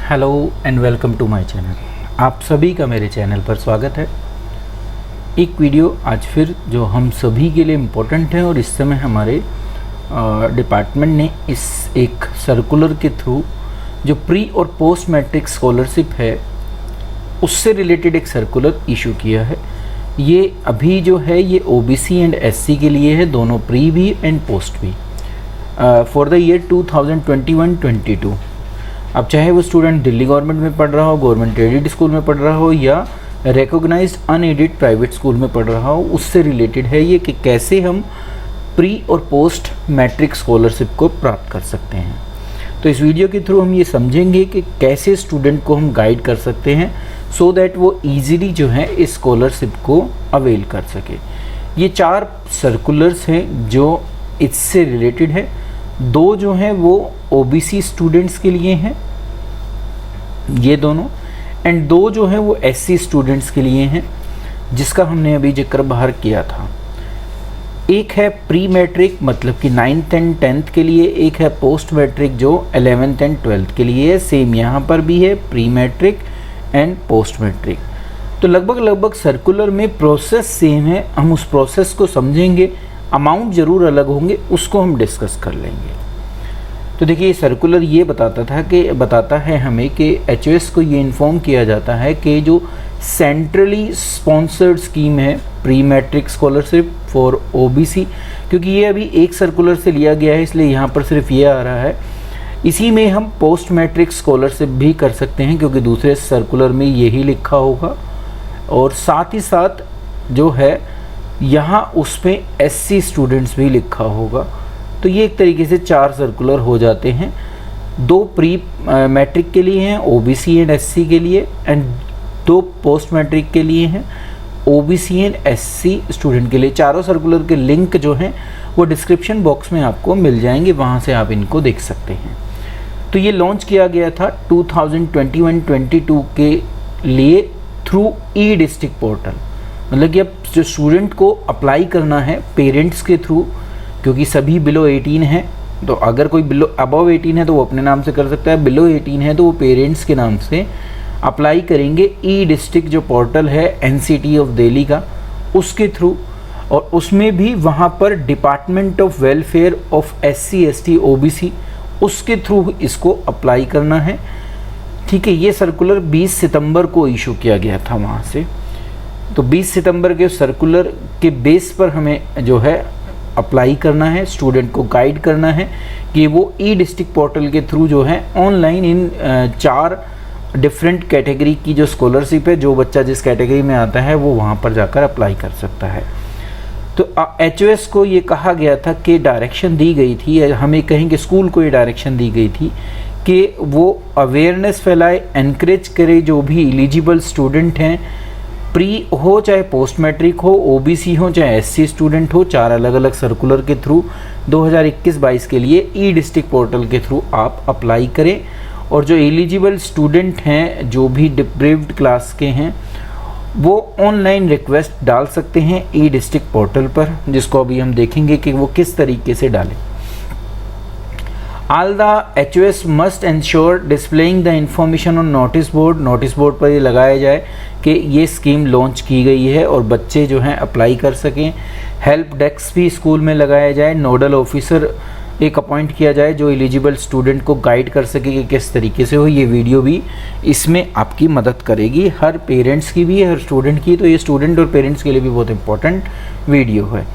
Hello and welcome to my channel. आप सभी का मेरे चैनल पर स्वागत है। एक वीडियो आज फिर जो हम सभी के लिए इम्पोर्टेंट है और इस समय हमारे डिपार्टमेंट ने इस एक सर्कुलर के थ्रू जो प्री और पोस्ट मैट्रिक स्कॉलरशिप है उससे रिलेटेड एक सर्कुलर इशू किया है। ये अभी जो है ये ओबीसी एंड एससी के लिए है, दोनों प्री भी एंड पोस्ट भी, फॉर द ईयर 2021-22। अब चाहे वो स्टूडेंट दिल्ली गवर्नमेंट में पढ़ रहा हो, गवर्नमेंट एडेड स्कूल में पढ़ रहा हो या रिकॉग्नाइज्ड अनएडेड प्राइवेट स्कूल में पढ़ रहा हो, उससे रिलेटेड है ये कि कैसे हम प्री और पोस्ट मैट्रिक स्कॉलरशिप को प्राप्त कर सकते हैं। तो इस वीडियो के थ्रू हम ये समझेंगे कि कैसे स्टूडेंट को हम गाइड कर सकते हैं सो दैट वो ईजीली जो है इस स्कॉलरशिप को अवेल कर सके। ये 4 सर्कुलर्स हैं जो इससे रिलेटेड है। 2 जो हैं वो ओबीसी स्टूडेंट्स के लिए हैं, ये दोनों, एंड 2 जो हैं वो एससी स्टूडेंट्स के लिए हैं, जिसका हमने अभी जिक्र बाहर किया था। एक है प्री मैट्रिक मतलब कि 9th एंड 10th के लिए, एक है पोस्ट मैट्रिक जो 11th एंड 12th के लिए है। सेम यहाँ पर भी है pre matric and post matric. तो लगभग सर्कुलर में प्रोसेस सेम है, हम उस प्रोसेस को समझेंगे। अमाउंट ज़रूर अलग होंगे, उसको हम डिस्कस कर लेंगे। तो देखिए सर्कुलर ये बताता है हमें कि एचओएस को ये इन्फॉर्म किया जाता है कि जो सेंट्रली स्पॉन्सर्ड स्कीम है pre matric scholarship for OBC, क्योंकि ये अभी एक सर्कुलर से लिया गया है इसलिए यहाँ पर सिर्फ ये आ रहा है, इसी में हम पोस्ट मैट्रिक स्कॉलरशिप भी कर सकते हैं क्योंकि दूसरे सर्कुलर में यही लिखा होगा। और साथ ही साथ जो है यहाँ उस पर एससी स्टूडेंट्स भी लिखा होगा। तो ये एक तरीके से 4 सर्कुलर हो जाते हैं। 2 प्री मैट्रिक के लिए हैं ओबीसी एंड एससी के लिए, एंड 2 पोस्ट मैट्रिक के लिए हैं ओबीसी एंड एससी स्टूडेंट के लिए। चारों सर्कुलर के लिंक जो हैं वो डिस्क्रिप्शन बॉक्स में आपको मिल जाएंगे, वहाँ से आप इनको देख सकते हैं। तो ये लॉन्च किया गया था 2021-22 के लिए थ्रू ई डिस्ट्रिक्ट पोर्टल। मतलब कि अब जो स्टूडेंट को अप्लाई करना है पेरेंट्स के थ्रू, क्योंकि सभी बिलो 18 हैं, तो अगर कोई अबव 18 है तो वो अपने नाम से कर सकता है, बिलो 18 है तो वो पेरेंट्स के नाम से अप्लाई करेंगे ई डिस्ट्रिक्ट जो पोर्टल है एनसीटी ऑफ दिल्ली का, उसके थ्रू। और उसमें भी वहाँ पर department of welfare of SC ST OBC उसके थ्रू इसको अप्लाई करना है। ठीक है, ये सर्कुलर 20 सितंबर को इशू किया गया था वहाँ से। तो 20 सितंबर के सर्कुलर के बेस पर हमें जो है अप्लाई करना है, स्टूडेंट को गाइड करना है कि वो ई डिस्ट्रिक्ट पोर्टल के थ्रू जो है ऑनलाइन इन 4 डिफरेंट कैटेगरी की जो स्कॉलरशिप है, जो बच्चा जिस कैटेगरी में आता है वो वहाँ पर जाकर अप्लाई कर सकता है। तो एचओएस को ये कहा गया था कि डायरेक्शन दी गई थी, हमें कहेंगे स्कूल को ये डायरेक्शन दी गई थी कि वो अवेयरनेस फैलाए, एनकरेज करे जो भी एलिजिबल स्टूडेंट हैं, प्री हो चाहे पोस्ट मैट्रिक हो, ओबीसी हो चाहे एससी स्टूडेंट हो। 4 अलग अलग सर्कुलर के थ्रू 2021-22 के लिए ई डिस्ट्रिक्ट पोर्टल के थ्रू आप अप्लाई करें। और जो एलिजिबल स्टूडेंट हैं जो भी डिप्रेव्ड क्लास के हैं वो ऑनलाइन रिक्वेस्ट डाल सकते हैं ई डिस्ट्रिक्ट पोर्टल पर, जिसको अभी हम देखेंगे कि वो किस तरीके से डालें। All the HOS must ensure displaying the information on notice board। Notice board पर ये लगाया जाए कि ये स्कीम लॉन्च की गई है और बच्चे जो हैं अप्लाई कर सकें। हेल्प डेस्क भी स्कूल में लगाया जाए, नोडल ऑफिसर एक अपॉइंट किया जाए जो एलिजिबल स्टूडेंट को गाइड कर सके कि किस तरीके से हो। ये वीडियो भी इसमें आपकी मदद करेगी, हर पेरेंट्स की भी, हर स्टूडेंट की। तो ये स्टूडेंट और पेरेंट्स के लिए भी बहुत इंपॉर्टेंट वीडियो है।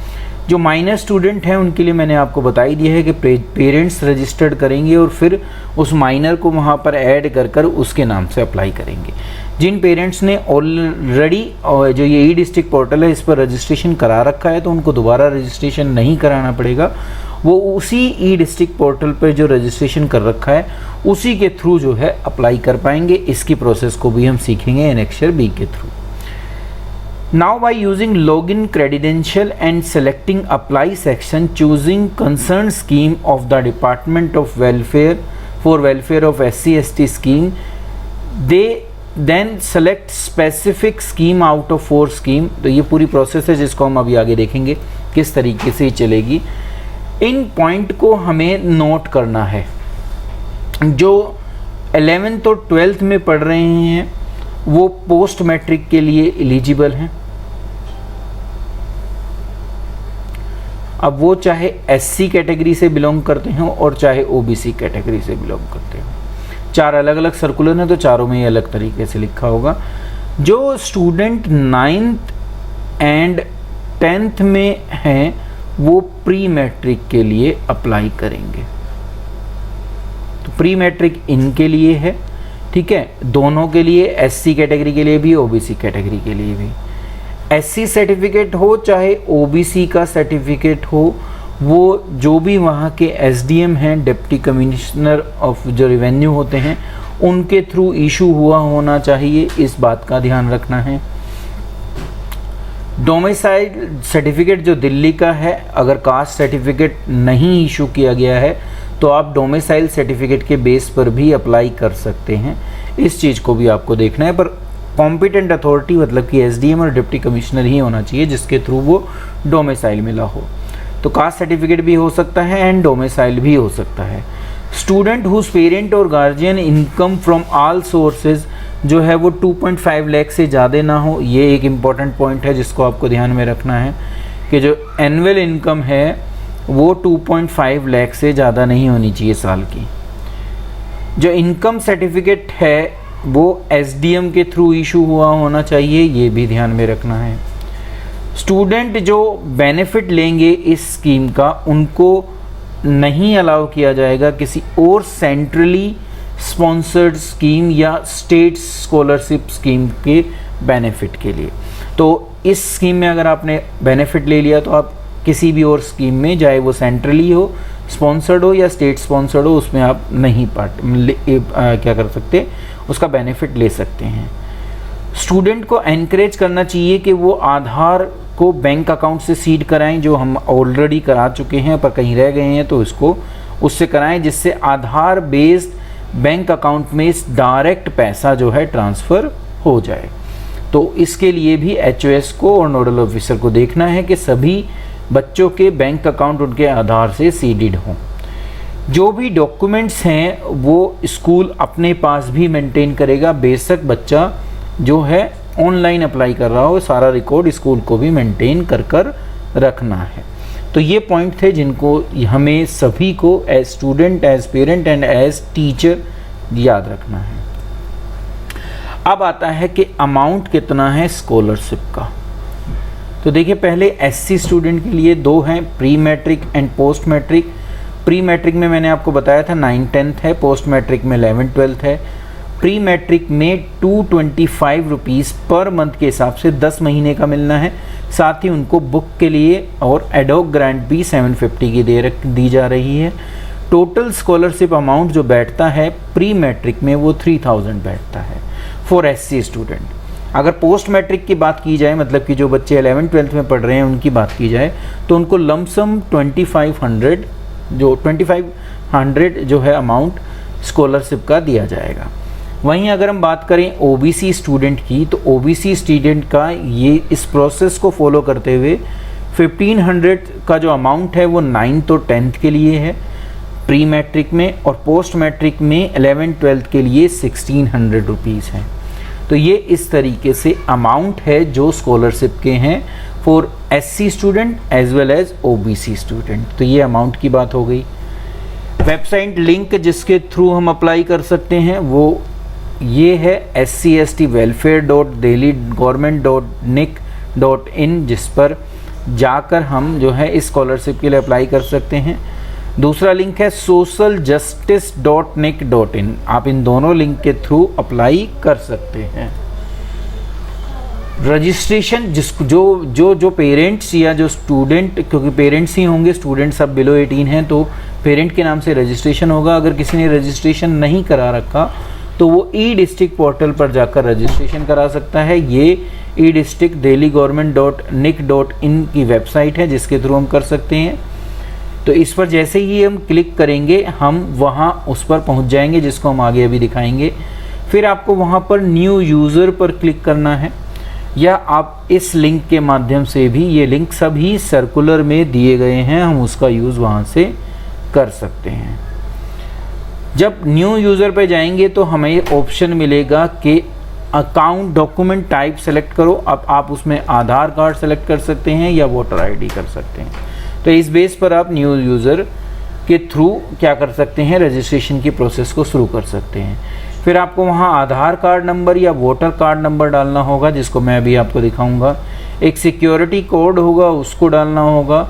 जो माइनर स्टूडेंट हैं उनके लिए मैंने आपको बता ही दिया है कि पेरेंट्स रजिस्टर्ड करेंगे और फिर उस माइनर को वहाँ पर ऐड कर उसके नाम से अप्लाई करेंगे। जिन पेरेंट्स ने ऑलरेडी जो ये ई डिस्ट्रिक्ट पोर्टल है इस पर रजिस्ट्रेशन करा रखा है तो उनको दोबारा रजिस्ट्रेशन नहीं कराना पड़ेगा, वो उसी ई डिस्ट्रिक्ट पोर्टल पर जो रजिस्ट्रेशन कर रखा है उसी के थ्रू जो है अप्लाई कर पाएंगे। इसकी प्रोसेस को भी हम सीखेंगे एनेक्सचर बी के through. Now by using login credential and selecting apply section, choosing concerned scheme of the Department of Welfare for Welfare of SC ST scheme, they then select specific scheme out of 4 scheme। तो ये पूरी process है जिसको हम अभी आगे देखेंगे किस तरीके से चलेगी। इन पॉइंट को हमें नोट करना है। जो 11th और 12th में पढ़ रहे हैं वो पोस्ट मैट्रिक के लिए एलिजिबल हैं। अब वो चाहे एससी कैटेगरी से बिलोंग करते हो और चाहे ओबीसी कैटेगरी से बिलोंग करते हो। 4 अलग अलग सर्कुलर हैं तो चारों में ही अलग तरीके से लिखा होगा। जो स्टूडेंट 9th एंड 10th में हैं वो प्री मैट्रिक के लिए अप्लाई करेंगे। तो प्री मैट्रिक इनके लिए है, ठीक है, दोनों के लिए, एससी कैटेगरी के लिए भी ओबीसी कैटेगरी के लिए भी। एससी सर्टिफिकेट हो चाहे ओबीसी का सर्टिफिकेट हो, वो जो भी वहाँ के एसडीएम हैं, डिप्टी कमिश्नर ऑफ जो रेवेन्यू होते हैं, उनके थ्रू इशू हुआ होना चाहिए, इस बात का ध्यान रखना है। डोमिसाइल सर्टिफिकेट जो दिल्ली का है, अगर कास्ट सर्टिफिकेट नहीं इशू किया गया है तो आप डोमिसाइल सर्टिफिकेट के बेस पर भी अप्लाई कर सकते हैं। इस चीज़ को भी आपको देखना है, पर कॉम्पिटेंट अथॉरिटी मतलब कि एसडीएम और डिप्टी कमिश्नर ही होना चाहिए जिसके थ्रू वो डोमिसाइल मिला हो। तो कास्ट सर्टिफिकेट भी हो सकता है एंड डोमिसाइल भी हो सकता है। स्टूडेंट हुज पेरेंट और guardian income from all sources जो है वो 2.5 लाख से ज़्यादा ना हो, ये एक इम्पॉर्टेंट पॉइंट है जिसको आपको ध्यान में रखना है कि जो एनुअल इनकम है वो 2.5 लाख से ज़्यादा नहीं होनी चाहिए साल की। जो इनकम सर्टिफिकेट है वो एसडीएम के थ्रू इशू हुआ होना चाहिए, ये भी ध्यान में रखना है। स्टूडेंट जो बेनिफिट लेंगे इस स्कीम का, उनको नहीं अलाउ किया जाएगा किसी और सेंट्रली स्पॉन्सर्ड स्कीम या स्टेट स्कॉलरशिप स्कीम के बेनिफिट के लिए। तो इस स्कीम में अगर आपने बेनिफिट ले लिया तो आप किसी भी और स्कीम में, चाहे वो सेंट्रली हो, स्पॉन्सर्ड हो या स्टेट स्पॉन्सर्ड हो, उसमें आप नहीं क्या कर सकते, उसका बेनिफिट ले सकते हैं। स्टूडेंट को एनकरेज करना चाहिए कि वो आधार को बैंक अकाउंट से सीड कराएं, जो हम ऑलरेडी करा चुके हैं पर कहीं रह गए हैं तो इसको उससे कराएं, जिससे आधार बेस्ड बैंक अकाउंट में डायरेक्ट पैसा जो है ट्रांसफ़र हो जाए। तो इसके लिए भी एचओएस को और नोडल ऑफिसर को देखना है कि सभी बच्चों के बैंक अकाउंट उनके आधार से सीडेड हों। जो भी डॉक्यूमेंट्स हैं वो स्कूल अपने पास भी मेंटेन करेगा, बेशक बच्चा जो है ऑनलाइन अप्लाई कर रहा हो, सारा रिकॉर्ड स्कूल को भी मेंटेन कर रखना है। तो ये पॉइंट थे जिनको हमें सभी को as student, as parent and as teacher याद रखना है। अब आता है कि अमाउंट कितना है स्कॉलरशिप का। तो देखिए, पहले एससी स्टूडेंट के लिए 2 हैं, pre matric and post matric. Pre matric में मैंने आपको बताया था 9-10th है, पोस्ट मैट्रिक में 11-12th है। प्री मैट्रिक में 225 रुपीज़ पर मंथ के हिसाब से 10 महीने का मिलना है। साथ ही उनको बुक के लिए और एडॉक ग्रांट भी 750 की दी जा रही है। टोटल स्कॉलरशिप अमाउंट जो बैठता है प्री मैट्रिक में वो 3000 बैठता है फॉर एससी स्टूडेंट। अगर पोस्ट मैट्रिक की बात की जाए, मतलब कि जो बच्चे 11-12th में पढ़ रहे हैं उनकी बात की जाए, तो उनको लमसम 2500 जो है अमाउंट स्कॉलरशिप का दिया जाएगा। वहीं अगर हम बात करें ओबीसी स्टूडेंट की, तो ओबीसी स्टूडेंट का ये इस प्रोसेस को फॉलो करते हुए 1500 का जो अमाउंट है वो 9th और 10th के लिए है प्री मैट्रिक में, और पोस्ट मैट्रिक में 11-12th के लिए 1600 रुपीज़ है। तो ये इस तरीके से अमाउंट है जो स्कॉलरशिप के हैं for SC student as well as OBC student. तो ये अमाउंट की बात हो गई। वेबसाइट लिंक जिसके थ्रू हम अप्लाई कर सकते हैं वो ये है scstwelfare.delhi-government.nic.in, जिस पर जाकर हम जो है इस स्कॉलरशिप के लिए अप्लाई कर सकते हैं। दूसरा लिंक है socialjustice.nic.in, आप इन दोनों लिंक के थ्रू अप्लाई कर सकते हैं। रजिस्ट्रेशन जो पेरेंट्स या जो स्टूडेंट, क्योंकि पेरेंट्स ही होंगे, स्टूडेंट सब बिलो 18 हैं तो पेरेंट के नाम से रजिस्ट्रेशन होगा। अगर किसी ने रजिस्ट्रेशन नहीं करा रखा तो वो ई डिस्ट्रिक्ट पोर्टल पर जाकर रजिस्ट्रेशन करा सकता है। ये ई डिस्ट्रिक्ट delhi-government.nic.in की वेबसाइट है जिसके थ्रू हम कर सकते हैं। तो इस पर जैसे ही हम क्लिक करेंगे हम वहाँ उस पर पहुँच जाएंगे, जिसको हम आगे अभी दिखाएंगे। फिर आपको वहाँ पर न्यू यूज़र पर क्लिक करना है, या आप इस लिंक के माध्यम से भी, ये लिंक सभी सर्कुलर में दिए गए हैं, हम उसका यूज़ वहाँ से कर सकते हैं। जब न्यू यूज़र पे जाएंगे तो हमें ऑप्शन मिलेगा कि अकाउंट डॉक्यूमेंट टाइप सेलेक्ट करो। अब आप उसमें आधार कार्ड सेलेक्ट कर सकते हैं या वोटर आईडी कर सकते हैं। तो इस बेस पर आप न्यू यूज़र के थ्रू क्या कर सकते हैं, रजिस्ट्रेशन की प्रोसेस को शुरू कर सकते हैं। फिर आपको वहाँ आधार कार्ड नंबर या वोटर कार्ड नंबर डालना होगा, जिसको मैं अभी आपको दिखाऊंगा। एक सिक्योरिटी कोड होगा, उसको डालना होगा,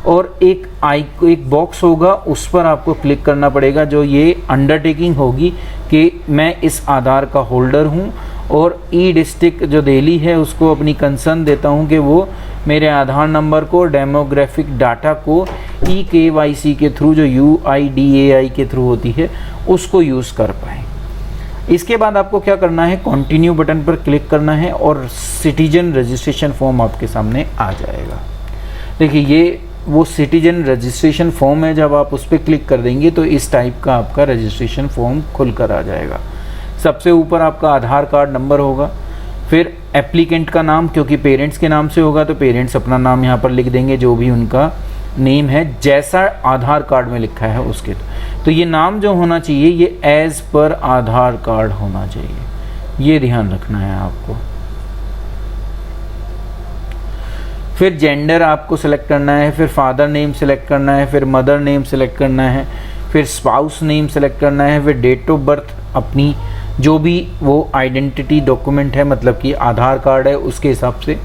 और एक बॉक्स होगा, उस पर आपको क्लिक करना पड़ेगा, जो ये अंडरटेकिंग होगी कि मैं इस आधार का होल्डर हूँ और ई डिस्ट्रिक्ट जो दिल्ली है उसको अपनी कंसर्न देता हूँ कि वो मेरे आधार नंबर को, डेमोग्राफिक डाटा को EKYC के थ्रू, जो UIDAI के थ्रू होती है, उसको यूज़ कर पाएँ। इसके बाद आपको क्या करना है, कंटिन्यू बटन पर क्लिक करना है और सिटीजन रजिस्ट्रेशन फॉर्म आपके सामने आ जाएगा। देखिए ये वो सिटीजन रजिस्ट्रेशन फॉर्म है, जब आप उस पर क्लिक कर देंगे तो इस टाइप का आपका रजिस्ट्रेशन फॉर्म खुल कर आ जाएगा। सबसे ऊपर आपका आधार कार्ड नंबर होगा, फिर एप्लीकेंट का नाम, क्योंकि पेरेंट्स के नाम से होगा तो पेरेंट्स अपना नाम यहाँ पर लिख देंगे, जो भी उनका नेम है जैसा आधार कार्ड में लिखा है उसके। तो ये नाम जो होना चाहिए ये एज़ पर आधार कार्ड होना चाहिए, ये ध्यान रखना है आपको। फिर जेंडर आपको सेलेक्ट करना है, फिर फादर नेम सेलेक्ट करना है, फिर मदर नेम सेलेक्ट करना है, फिर स्पाउस नेम सेलेक्ट करना है, फिर डेट ऑफ बर्थ अपनी जो भी वो आइडेंटिटी डॉक्यूमेंट है, मतलब कि आधार कार्ड है, उसके हिसाब से।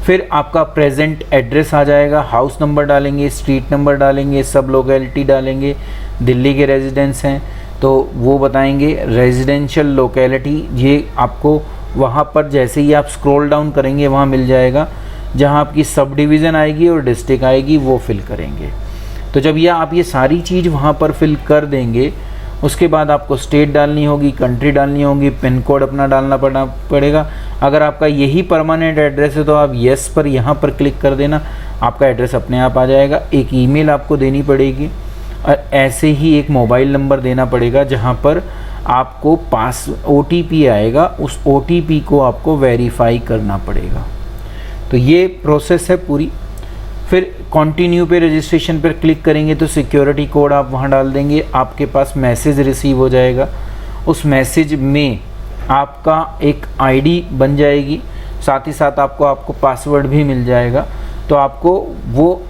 फिर आपका प्रेजेंट एड्रेस आ जाएगा, हाउस नंबर डालेंगे, स्ट्रीट नंबर डालेंगे, सब लोकेलिटी डालेंगे। दिल्ली के रेजिडेंट्स हैं तो वो बताएंगे रेजिडेंशियल लोकेलिटी, ये आपको वहाँ पर जैसे ही आप स्क्रॉल डाउन करेंगे वहाँ मिल जाएगा, जहाँ आपकी सब डिवीज़न आएगी और डिस्ट्रिक्ट आएगी, वो फिल करेंगे। तो जब ये आप ये सारी चीज़ वहाँ पर फिल कर देंगे, उसके बाद आपको स्टेट डालनी होगी, कंट्री डालनी होगी, पिन कोड अपना डालना पड़ेगा। अगर आपका यही परमानेंट एड्रेस है तो आप येस पर यहाँ पर क्लिक कर देना, आपका एड्रेस अपने आप आ जाएगा। एक ईमेल आपको देनी पड़ेगी और ऐसे ही एक मोबाइल नंबर देना पड़ेगा, जहाँ पर आपको OTP आएगा, उस OTP को आपको वेरीफाई करना पड़ेगा। तो ये प्रोसेस है पूरी। फिर कंटिन्यू पे रजिस्ट्रेशन पर क्लिक करेंगे तो सिक्योरिटी कोड आप वहाँ डाल देंगे, आपके पास मैसेज रिसीव हो जाएगा। उस मैसेज में आपका एक आईडी बन जाएगी, साथ ही साथ आपको पासवर्ड भी मिल जाएगा। तो आपको वो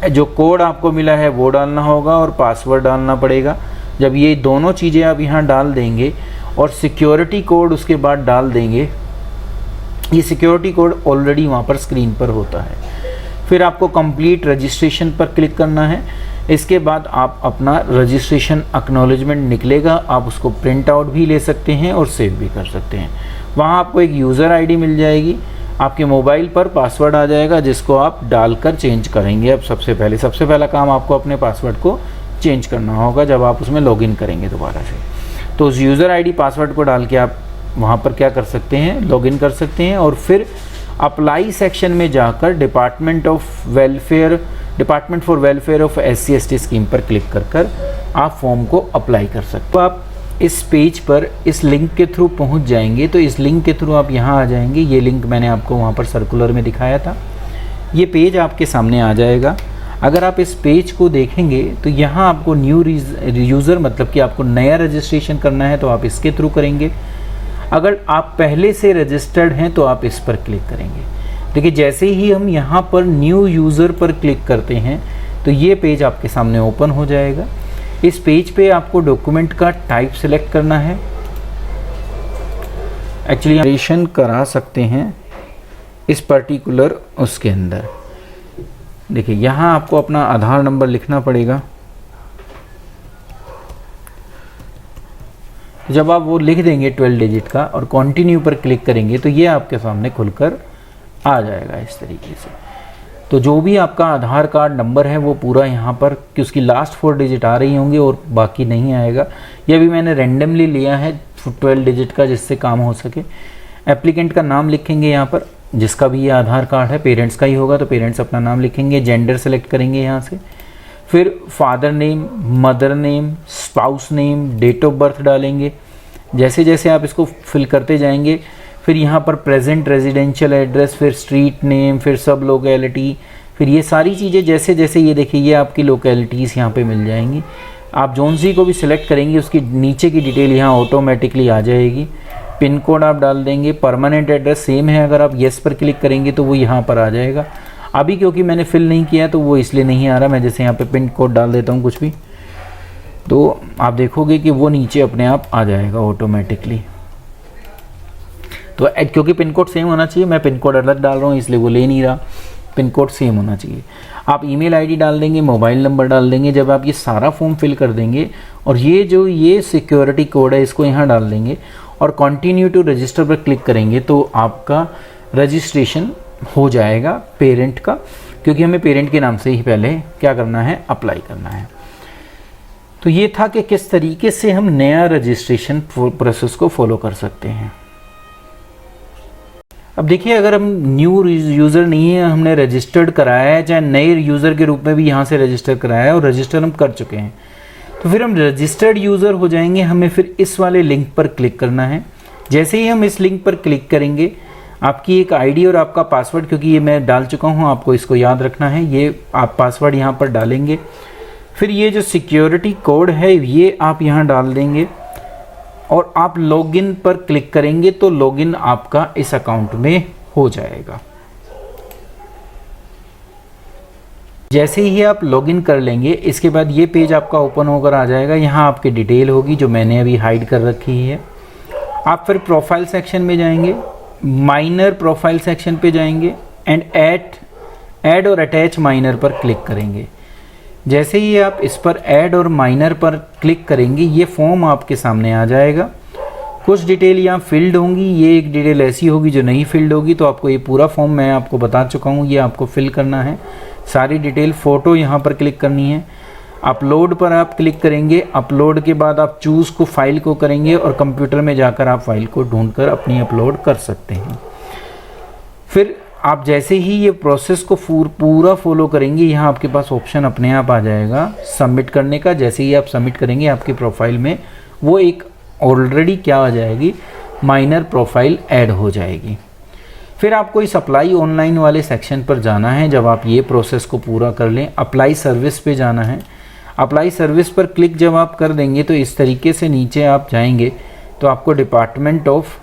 जो कोड आपको मिला है वो डालना होगा और पासवर्ड डालना पड़ेगा। जब ये दोनों चीज़ें आप यहाँ डाल देंगे और सिक्योरिटी कोड उसके बाद डाल देंगे, ये सिक्योरिटी कोड ऑलरेडी वहाँ पर स्क्रीन पर होता है। फिर आपको कंप्लीट रजिस्ट्रेशन पर क्लिक करना है। इसके बाद आप अपना रजिस्ट्रेशन एक्नॉलेजमेंट निकलेगा, आप उसको प्रिंट आउट भी ले सकते हैं और सेव भी कर सकते हैं। वहाँ आपको एक यूज़र आईडी मिल जाएगी, आपके मोबाइल पर पासवर्ड आ जाएगा, जिसको आप डालकर चेंज करेंगे। अब सबसे पहला काम आपको अपने पासवर्ड को चेंज करना होगा जब आप उसमें लॉगिन करेंगे दोबारा से। तो उस यूज़र आईडी पासवर्ड को डाल के आप वहाँ पर क्या कर सकते हैं, लॉगिन कर सकते हैं। और फिर अप्लाई सेक्शन में जाकर department for welfare of SC/ST scheme पर क्लिक कर आप फॉर्म को अप्लाई कर सकते हैं। तो आप इस पेज पर इस लिंक के थ्रू पहुंच जाएंगे। तो इस लिंक के थ्रू आप यहां आ जाएंगे, ये लिंक मैंने आपको वहां पर सर्कुलर में दिखाया था। ये पेज आपके सामने आ जाएगा। अगर आप इस पेज को देखेंगे तो यहाँ आपको न्यू यूज़र, मतलब कि आपको नया रजिस्ट्रेशन करना है तो आप इसके थ्रू करेंगे। अगर आप पहले से रजिस्टर्ड हैं तो आप इस पर क्लिक करेंगे। देखिए जैसे ही हम यहाँ पर न्यू यूज़र पर क्लिक करते हैं तो ये पेज आपके सामने ओपन हो जाएगा। इस पेज पे आपको डॉक्यूमेंट का टाइप सेलेक्ट करना है। एक्चुअली रजिस्ट्रेशन करा सकते हैं इस पर्टिकुलर उसके अंदर। देखिए यहाँ आपको अपना आधार नंबर लिखना पड़ेगा। जब आप वो लिख देंगे 12 डिजिट का और कंटिन्यू पर क्लिक करेंगे तो ये आपके सामने खुलकर आ जाएगा इस तरीके से। तो जो भी आपका आधार कार्ड नंबर है वो पूरा यहाँ पर कि उसकी लास्ट 4 डिजिट आ रही होंगी और बाकी नहीं आएगा। ये भी मैंने रेंडमली लिया है 12 डिजिट का, जिससे काम हो सके। एप्लीकेंट का नाम लिखेंगे यहाँ पर, जिसका भी ये आधार कार्ड है पेरेंट्स का ही होगा तो पेरेंट्स अपना नाम लिखेंगे। जेंडर सेलेक्ट करेंगे यहाँ से, फिर father name, mother name, spouse name, date of birth डालेंगे। जैसे जैसे आप इसको फिल करते जाएंगे फिर यहाँ पर प्रेजेंट रेजिडेंशियल एड्रेस, फिर स्ट्रीट नेम, फिर सब लोकेलिटी, फिर ये सारी चीज़ें जैसे जैसे ये देखिए ये आपकी लोकेलिटीज़ यहाँ पे मिल जाएंगी। आप जौन सी को भी सिलेक्ट करेंगे उसकी नीचे की डिटेल यहाँ ऑटोमेटिकली आ जाएगी। पिन कोड आप डाल देंगे, परमानेंट एड्रेस सेम है, अगर आप येस पर क्लिक करेंगे तो वो यहाँ पर आ जाएगा। अभी क्योंकि मैंने फिल नहीं किया तो वो इसलिए नहीं आ रहा। मैं जैसे यहाँ पे पिन कोड डाल देता हूँ कुछ भी, तो आप देखोगे कि वो नीचे अपने आप आ जाएगा ऑटोमेटिकली। तो क्योंकि पिन कोड सेम होना चाहिए, मैं पिन कोड अलग डाल रहा हूँ इसलिए वो ले नहीं रहा, पिन कोड सेम होना चाहिए। आप ईमेल आईडी डाल देंगे, मोबाइल नंबर डाल देंगे। जब आप ये सारा फॉर्म फिल कर देंगे और ये सिक्योरिटी कोड है इसको यहाँ डाल देंगे और कंटिन्यू टू रजिस्टर पर क्लिक करेंगे तो आपका रजिस्ट्रेशन हो जाएगा पेरेंट का, क्योंकि हमें पेरेंट के नाम से ही पहले क्या करना है, अप्लाई करना है। तो ये था कि किस तरीके से हम नया रजिस्ट्रेशन प्रोसेस को फॉलो कर सकते हैं। अब देखिए, अगर हम न्यू यूज़र नहीं है, हमने रजिस्टर्ड कराया है, चाहे नए यूज़र के रूप में भी यहाँ से रजिस्टर कराया है और रजिस्टर हम कर चुके हैं, तो फिर हम रजिस्टर्ड यूज़र हो जाएंगे। हमें फिर इस वाले लिंक पर क्लिक करना है। जैसे ही हम इस लिंक पर क्लिक करेंगे, आपकी एक आईडी और आपका पासवर्ड, क्योंकि ये मैं डाल चुका हूँ, आपको इसको याद रखना है, ये आप पासवर्ड यहाँ पर डालेंगे। फिर ये जो सिक्योरिटी कोड है ये आप यहाँ डाल देंगे और आप लॉगिन पर क्लिक करेंगे तो लॉगिन आपका इस अकाउंट में हो जाएगा। जैसे ही आप लॉगिन कर लेंगे, इसके बाद ये पेज आपका ओपन होकर आ जाएगा। यहाँ आपकी डिटेल होगी जो मैंने अभी हाइड कर रखी है। आप फिर प्रोफाइल सेक्शन में जाएंगे, माइनर प्रोफाइल सेक्शन पे जाएंगे एंड ऐड और अटैच माइनर पर क्लिक करेंगे। जैसे ही आप इस पर ऐड और माइनर पर क्लिक करेंगे, ये फॉर्म आपके सामने आ जाएगा। कुछ डिटेल यहाँ फिल्ड होंगी, ये एक डिटेल ऐसी होगी जो नहीं फिल्ड होगी, तो आपको ये पूरा फॉर्म मैं आपको बता चुका हूँ, ये आपको फिल करना है सारी डिटेल। फ़ोटो यहाँ पर क्लिक करनी है। अपलोड पर आप क्लिक करेंगे। अपलोड के बाद आप चूज़ को फाइल को करेंगे और कंप्यूटर में जाकर आप फाइल को ढूंढकर अपनी अपलोड कर सकते हैं। फिर आप जैसे ही ये प्रोसेस को पूरा फॉलो करेंगे, यहाँ आपके पास ऑप्शन अपने आप आ जाएगा सबमिट करने का। जैसे ही आप सबमिट करेंगे, आपकी प्रोफाइल में वो एक ऑलरेडी क्या आ जाएगी, माइनर प्रोफाइल ऐड हो जाएगी। फिर आपको इस अप्लाई ऑनलाइन वाले सेक्शन पर जाना है। जब आप ये प्रोसेस को पूरा कर लें, अप्लाई सर्विस पे जाना है। अप्लाई सर्विस पर क्लिक जब आप कर देंगे तो इस तरीके से नीचे आप जाएंगे तो आपको department of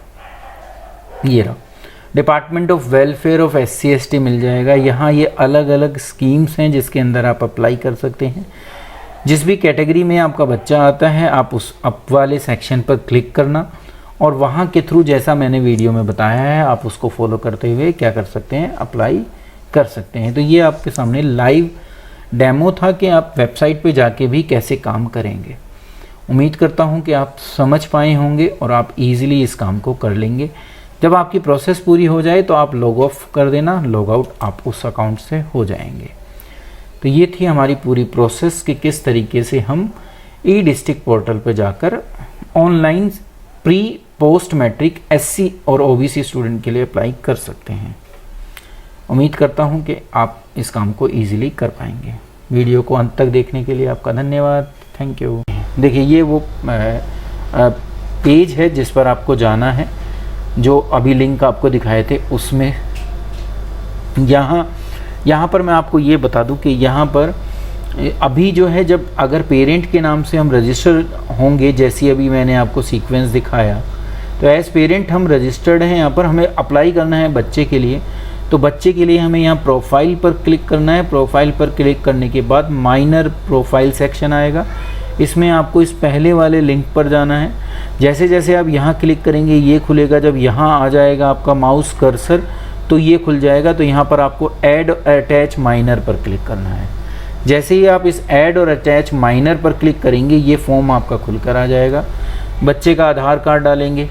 welfare of SC/ST मिल जाएगा। यहाँ ये अलग अलग स्कीम्स हैं जिसके अंदर आप अप्लाई कर सकते हैं। जिस भी कैटेगरी में आपका बच्चा आता है, आप उस अप वाले सेक्शन पर क्लिक करना और वहाँ के थ्रू, जैसा मैंने वीडियो में बताया है, आप उसको फॉलो करते हुए क्या कर सकते हैं, अप्लाई कर सकते हैं। तो ये आपके सामने लाइव डेमो था कि आप वेबसाइट पे जाके भी कैसे काम करेंगे। उम्मीद करता हूँ कि आप समझ पाए होंगे और आप इजीली इस काम को कर लेंगे। जब आपकी प्रोसेस पूरी हो जाए तो आप लॉग ऑफ कर देना, लॉग आउट आप उस अकाउंट से हो जाएंगे। तो ये थी हमारी पूरी प्रोसेस कि किस तरीके से हम ई-डिस्ट्रिक्ट पोर्टल पर जाकर online pre post matric SC और OBC स्टूडेंट के लिए अप्लाई कर सकते हैं। उम्मीद करता हूं कि आप इस काम को इजीली कर पाएंगे। वीडियो को अंत तक देखने के लिए आपका धन्यवाद। Thank you. देखिए, ये वो पेज है जिस पर आपको जाना है, जो अभी लिंक आपको दिखाए थे उसमें। यहाँ पर मैं आपको ये बता दूं कि यहाँ पर अभी जो है, जब अगर पेरेंट के नाम से हम रजिस्टर होंगे, जैसी अभी मैंने आपको सीक्वेंस दिखाया, तो एज पेरेंट हम रजिस्टर्ड हैं। यहाँ पर हमें अप्लाई करना है बच्चे के लिए, तो बच्चे के लिए हमें यहाँ प्रोफाइल पर क्लिक करना है। प्रोफाइल पर क्लिक करने के बाद माइनर प्रोफाइल सेक्शन आएगा, इसमें आपको इस पहले वाले लिंक पर जाना है। जैसे जैसे आप यहाँ क्लिक करेंगे ये खुलेगा। जब यहाँ आ जाएगा आपका माउस कर्सर तो ये खुल जाएगा। तो यहाँ पर आपको ऐड और अटैच माइनर पर क्लिक करना है। जैसे ही आप इस ऐड और अटैच माइनर पर क्लिक करेंगे, ये फॉर्म आपका खुलकर आ जाएगा। बच्चे का आधार कार्ड डालेंगे,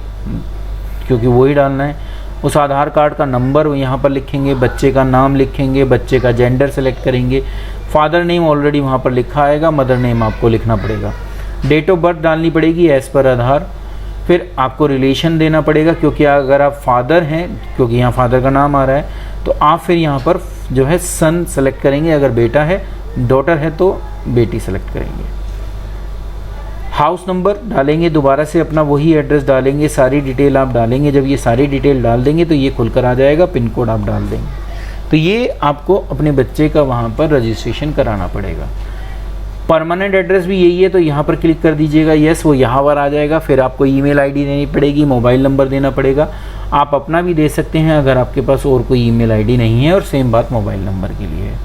क्योंकि वही डालना है। उस आधार कार्ड का नंबर यहाँ पर लिखेंगे, बच्चे का नाम लिखेंगे, बच्चे का जेंडर सेलेक्ट करेंगे। फादर नेम ऑलरेडी वहाँ पर लिखा आएगा, मदर नेम आपको लिखना पड़ेगा। डेट ऑफ बर्थ डालनी पड़ेगी एज़ पर आधार। फिर आपको रिलेशन देना पड़ेगा, क्योंकि अगर आप फादर हैं, क्योंकि यहाँ फादर का नाम आ रहा है, तो आप फिर यहाँ पर जो है सन सेलेक्ट करेंगे। अगर बेटा है, डॉटर है तो बेटी सेलेक्ट करेंगे। हाउस नंबर डालेंगे, दोबारा से अपना वही एड्रेस डालेंगे, सारी डिटेल आप डालेंगे। जब ये सारी डिटेल डाल देंगे तो ये खुलकर आ जाएगा। पिन कोड आप डाल देंगे। तो ये आपको अपने बच्चे का वहाँ पर रजिस्ट्रेशन कराना पड़ेगा। परमानेंट एड्रेस भी यही है, तो यहाँ पर क्लिक कर दीजिएगा यस, वो यहाँ पर आ जाएगा। फिर आपको ईमेल आईडी देनी पड़ेगी, मोबाइल नंबर देना पड़ेगा। आप अपना भी दे सकते हैं अगर आपके पास और कोई ईमेल आईडी नहीं है, और सेम बात मोबाइल नंबर के लिए है।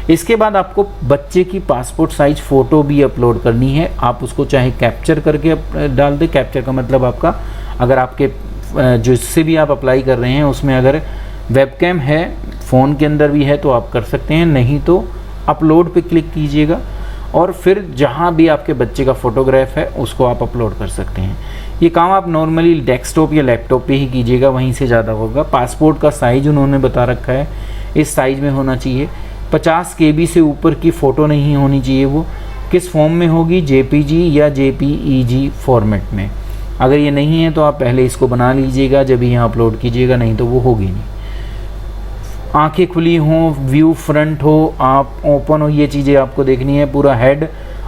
इसके बाद आपको बच्चे की पासपोर्ट साइज फ़ोटो भी अपलोड करनी है। आप उसको चाहे कैप्चर करके डाल दें। कैप्चर का मतलब आपका, अगर आपके जिससे भी आप अप्लाई कर रहे हैं उसमें अगर वेबकैम है, फ़ोन के अंदर भी है तो आप कर सकते हैं, नहीं तो अपलोड पे क्लिक कीजिएगा और फिर जहाँ भी आपके बच्चे का फ़ोटोग्राफ है उसको आप अपलोड कर सकते हैं। ये काम आप नॉर्मली डेस्कटॉप या लैपटॉप पे ही कीजिएगा, वहीं से ज़्यादा होगा। पासपोर्ट का साइज़ उन्होंने बता रखा है, इस साइज़ में होना चाहिए। 50 KB से ऊपर की फ़ोटो नहीं होनी चाहिए। वो किस फॉर्म में होगी, JPG या JPEG फॉर्मेट में। अगर ये नहीं है तो आप पहले इसको बना लीजिएगा जब यहाँ अपलोड कीजिएगा, नहीं तो वो होगी नहीं। आंखें खुली हों, व्यू फ्रंट हो, आप ओपन हो, ये चीज़ें आपको देखनी है। पूरा हेड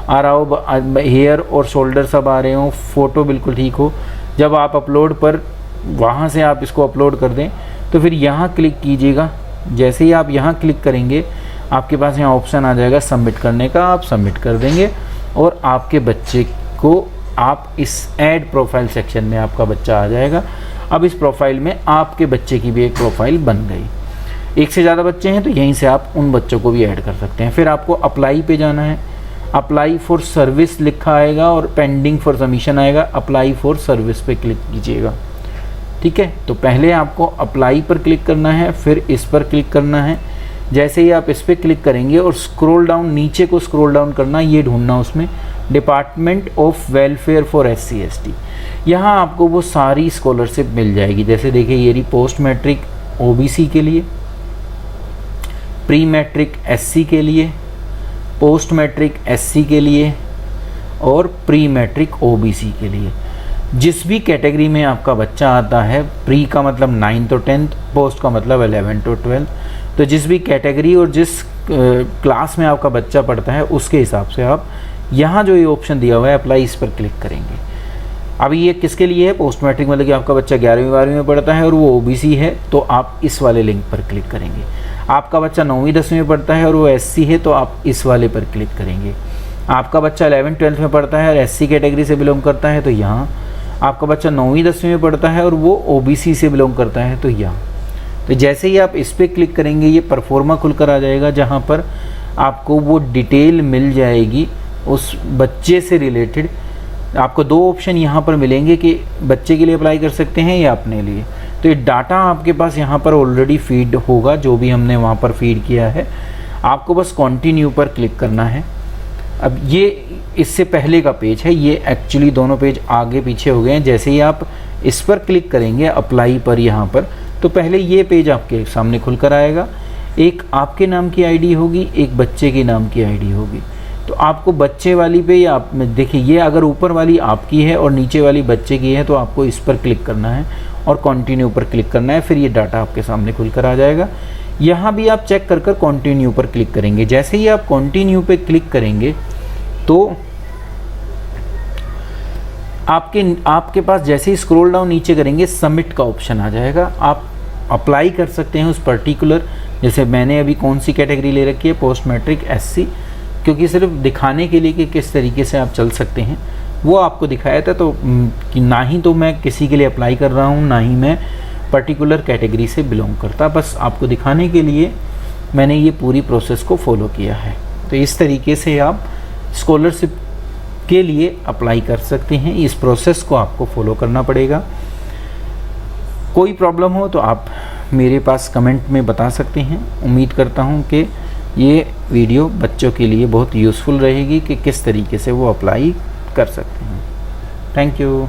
आ रहा हो, हेयर और शोल्डर सब आ रहे हो, फ़ोटो बिल्कुल ठीक हो। जब आप अपलोड पर वहाँ से आप इसको अपलोड कर दें तो फिर यहाँ क्लिक कीजिएगा। जैसे ही आप यहाँ क्लिक करेंगे आपके पास यहाँ ऑप्शन आ जाएगा सबमिट करने का। आप सबमिट कर देंगे और आपके बच्चे को आप इस ऐड प्रोफाइल सेक्शन में आपका बच्चा आ जाएगा। अब इस प्रोफाइल में आपके बच्चे की भी एक प्रोफाइल बन गई। एक से ज़्यादा बच्चे हैं तो यहीं से आप उन बच्चों को भी ऐड कर सकते हैं। फिर आपको अप्लाई पे जाना है। अप्लाई फॉर सर्विस लिखा आएगा और पेंडिंग फॉर सबमिशन आएगा। अप्लाई फॉर सर्विस पे क्लिक कीजिएगा, ठीक है। तो पहले आपको अप्लाई पर क्लिक करना है, फिर इस पर क्लिक करना है। जैसे ही आप इस पर क्लिक करेंगे और स्क्रॉल डाउन, नीचे को स्क्रॉल डाउन करना, ये ढूंढना उसमें department of welfare for SC ST। यहाँ आपको वो सारी स्कॉलरशिप मिल जाएगी। जैसे देखिए ये रही पोस्ट मैट्रिक OBC के लिए, प्री मैट्रिक SC के लिए, पोस्ट मैट्रिक SC के लिए और प्री मैट्रिक OBC के लिए। जिस भी कैटेगरी में आपका बच्चा आता है, प्री का मतलब 9th और 10th, पोस्ट का मतलब 11th और 12th, तो जिस भी कैटेगरी और जिस क्लास में आपका बच्चा पढ़ता है उसके हिसाब से आप यहाँ जो ये ऑप्शन दिया हुआ है अप्लाई, इस पर क्लिक करेंगे। अभी ये किसके लिए है, पोस्ट मैट्रिक मतलब कि आपका बच्चा 11वीं 12वीं में पढ़ता है और वो OBC है तो आप इस वाले लिंक पर क्लिक करेंगे। आपका बच्चा 9वीं 10वीं में पढ़ता है और वो SC है तो आप इस वाले पर क्लिक करेंगे। आपका बच्चा 11th 12th में पढ़ता है और SC कैटेगरी से बिलोंग करता है तो यहाँ। आपका बच्चा 9वीं 10वीं में पढ़ता है और वो OBC से बिलोंग करता है तो यहाँ। तो जैसे ही आप इस पर क्लिक करेंगे ये परफॉर्मा खुलकर आ जाएगा, जहाँ पर आपको वो डिटेल मिल जाएगी उस बच्चे से रिलेटेड। आपको 2 ऑप्शन यहाँ पर मिलेंगे कि बच्चे के लिए अप्लाई कर सकते हैं या अपने लिए। तो ये डाटा आपके पास यहाँ पर ऑलरेडी फीड होगा, जो भी हमने वहाँ पर फीड किया है। आपको बस कंटिन्यू पर क्लिक करना है। अब ये इससे पहले का पेज है, ये एक्चुअली दोनों पेज आगे पीछे हो गए हैं। जैसे ही आप इस पर क्लिक करेंगे अप्लाई पर यहाँ पर, तो पहले ये पेज आपके सामने खुलकर आएगा। एक आपके नाम की आईडी होगी, एक बच्चे के नाम की आईडी होगी। तो आपको बच्चे वाली पे या आप देखिए, ये अगर ऊपर वाली आपकी है और नीचे वाली बच्चे की है तो आपको इस पर क्लिक करना है और कंटिन्यू पर क्लिक करना है। फिर ये डाटा आपके सामने खुलकर आ जाएगा। यहाँ भी आप चेक कर कंटिन्यू पर क्लिक करेंगे। जैसे ही आप कंटिन्यू पे क्लिक करेंगे तो आपके पास जैसे ही स्क्रॉल डाउन नीचे करेंगे सबमिट का ऑप्शन आ जाएगा। आप अप्लाई कर सकते हैं उस पर्टिकुलर, जैसे मैंने अभी कौन सी कैटेगरी ले रखी है, पोस्ट मैट्रिक SC, क्योंकि सिर्फ दिखाने के लिए कि किस तरीके से आप चल सकते हैं वो आपको दिखाया था। तो कि ना ही तो मैं किसी के लिए अप्लाई कर रहा हूँ, ना ही मैं पर्टिकुलर कैटेगरी से बिलोंग करता, बस आपको दिखाने के लिए मैंने ये पूरी प्रोसेस को फॉलो किया है। तो इस तरीके से आप स्कॉलरशिप के लिए अप्लाई कर सकते हैं। इस प्रोसेस को आपको फॉलो करना पड़ेगा। कोई प्रॉब्लम हो तो आप मेरे पास कमेंट में बता सकते हैं। उम्मीद करता हूँ कि ये वीडियो बच्चों के लिए बहुत यूज़फुल रहेगी कि किस तरीके से वो अप्लाई कर सकते हैं। Thank you.